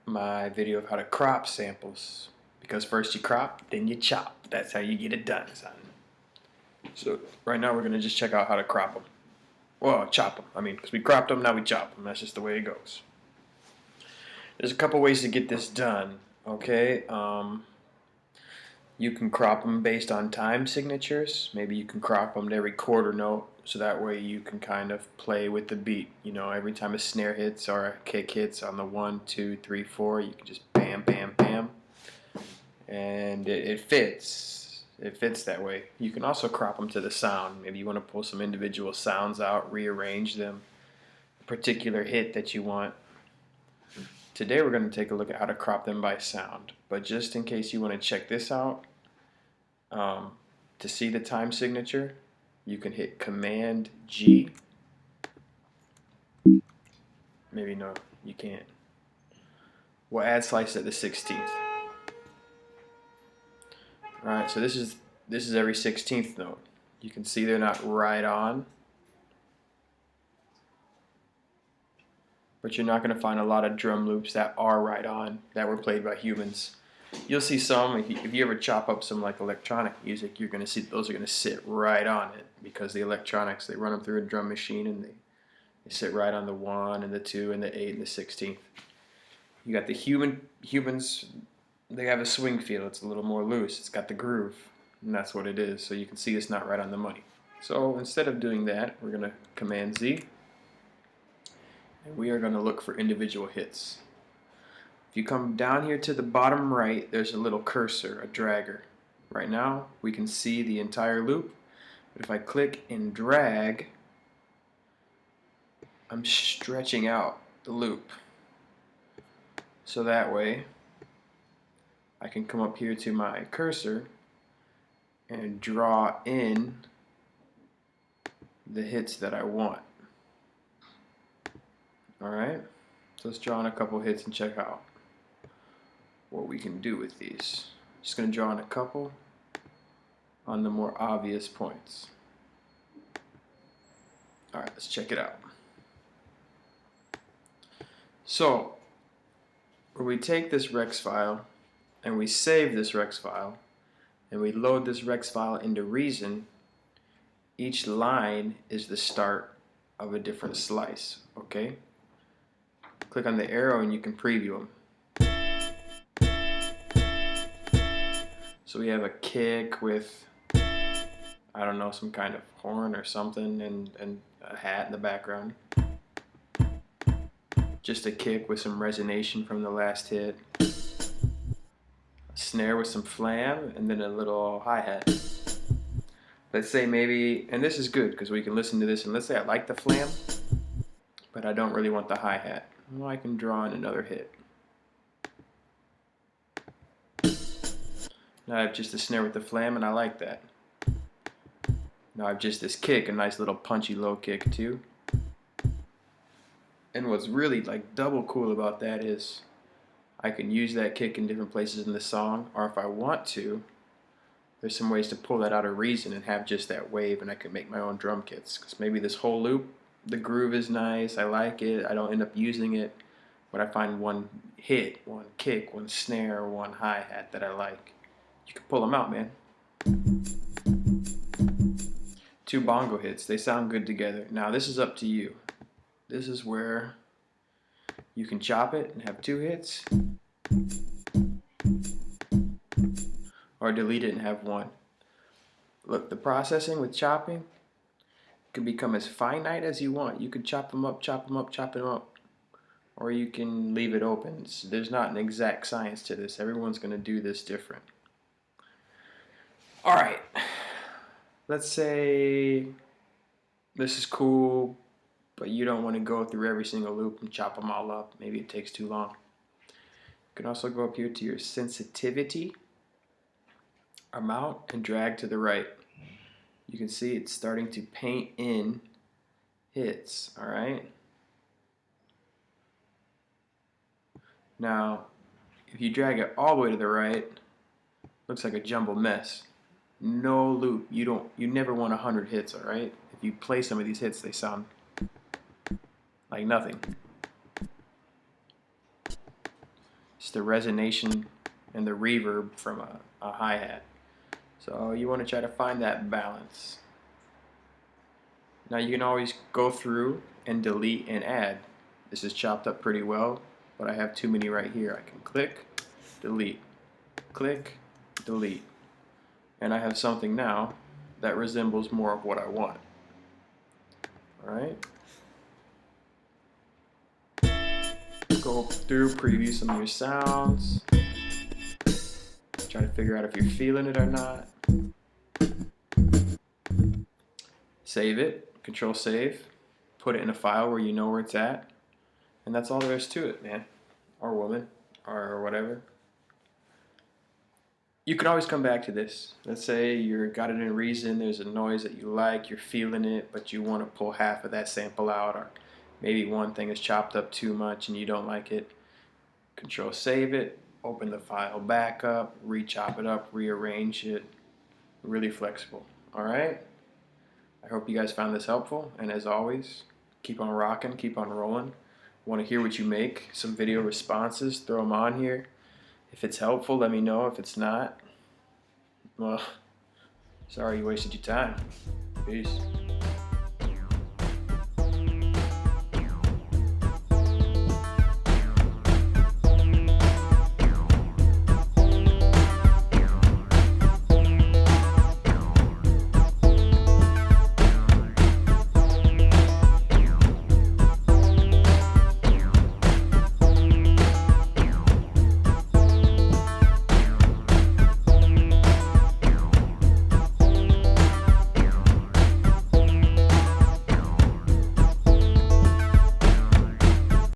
my video of how to crop samples. Because first you crop, then you chop. That's how you get it done, son. So right now we're going to just check out how to crop them. Well, chop them. I mean, because we cropped them, now we chop them. That's just the way it goes. There's a couple ways to get this done, okay? You can crop them based on time signatures. Maybe you can crop them to every quarter note, so that way you can kind of play with the beat. You know, every time a snare hits or a kick hits on the 1, 2, 3, 4, you can just bam, bam, bam. And it fits. It fits that way. You can also crop them to the sound. Maybe you want to pull some individual sounds out, rearrange them, a particular hit that you want. Today we're going to take a look at how to crop them by sound. But just in case you want to check this out, to see the time signature, you can hit Command G. Maybe no, you can't. We'll add slice at the 16th. Alright, so this is every 16th note. You can see they're not right on. But you're not going to find a lot of drum loops that are right on, that were played by humans. You'll see some, if you ever chop up some like electronic music, you're going to see those are going to sit right on it, because the electronics, they run them through a drum machine and they sit right on the 1 and the 2 and the 8 and the 16th. You got the humans, they have a swing feel. It's a little more loose. It's got the groove, and that's what it is. So you can see it's not right on the money. So instead of doing that, we're going to Command Z, and we are going to look for individual hits. If you come down here to the bottom right, there's a little cursor, a dragger. Right now, we can see the entire loop. But if I click and drag, I'm stretching out the loop. So that way, I can come up here to my cursor and draw in the hits that I want. Alright, so let's draw in a couple hits and check out what we can do with these. Just going to draw in a couple on the more obvious points. Alright, let's check it out. So, when we take this Rex file and we save this Rex file and we load this Rex file into Reason, each line is the start of a different slice, okay? Click on the arrow and you can preview them. So we have a kick with, I don't know, some kind of horn or something, and a hat in the background. Just a kick with some resonation from the last hit. A snare with some flam, and then a little hi-hat. Let's say maybe, and this is good because we can listen to this, and let's say I like the flam, but I don't really want the hi-hat. Well, I can draw in another hit. Now I have just a snare with the flam, and I like that. Now I have just this kick, a nice little punchy low kick too. And what's really like double cool about that is I can use that kick in different places in the song, or if I want to, there's some ways to pull that out of Reason and have just that wave, and I can make my own drum kits. Because maybe this whole loop, the groove is nice, I like it, I don't end up using it, but I find one hit, one kick, one snare, one hi-hat that I like. You can pull them out, man. 2 bongo hits, they sound good together. Now this is up to you. This is where you can chop it and have 2 hits, or delete it and have 1. Look, the processing with chopping can become as finite as you want. You could chop them up, chop them up, chop them up, or you can leave it open. There's not an exact science to this. Everyone's going to do this different. Alright, let's say this is cool, but you don't want to go through every single loop and chop them all up. Maybe it takes too long. You can also go up here to your sensitivity amount and drag to the right. You can see it's starting to paint in hits, alright? Now, if you drag it all the way to the right, looks like a jumbled mess. No loop. You never want 100 hits, alright? If you play some of these hits, they sound like nothing. It's the resonation and the reverb from a hi-hat. So you want to try to find that balance. Now you can always go through and delete and add. This is chopped up pretty well, but I have too many right here. I can click, delete, click, delete. And I have something now that resembles more of what I want. Alright? Go through, preview some of your sounds. Try to figure out if you're feeling it or not. Save it, control save, put it in a file where you know where it's at, and that's all there is to it, man, or woman, or whatever. You can always come back to this. Let's say you've got it in Reason, there's a noise that you like, you're feeling it, but you want to pull half of that sample out, or maybe one thing is chopped up too much and you don't like it. Control save it, open the file back up, re-chop it up, rearrange it. Really flexible. Alright? I hope you guys found this helpful, and as always, keep on rocking, keep on rolling. Want to hear what you make, some video responses, throw them on here. If it's helpful, let me know. If it's not, well, sorry you wasted your time. Peace.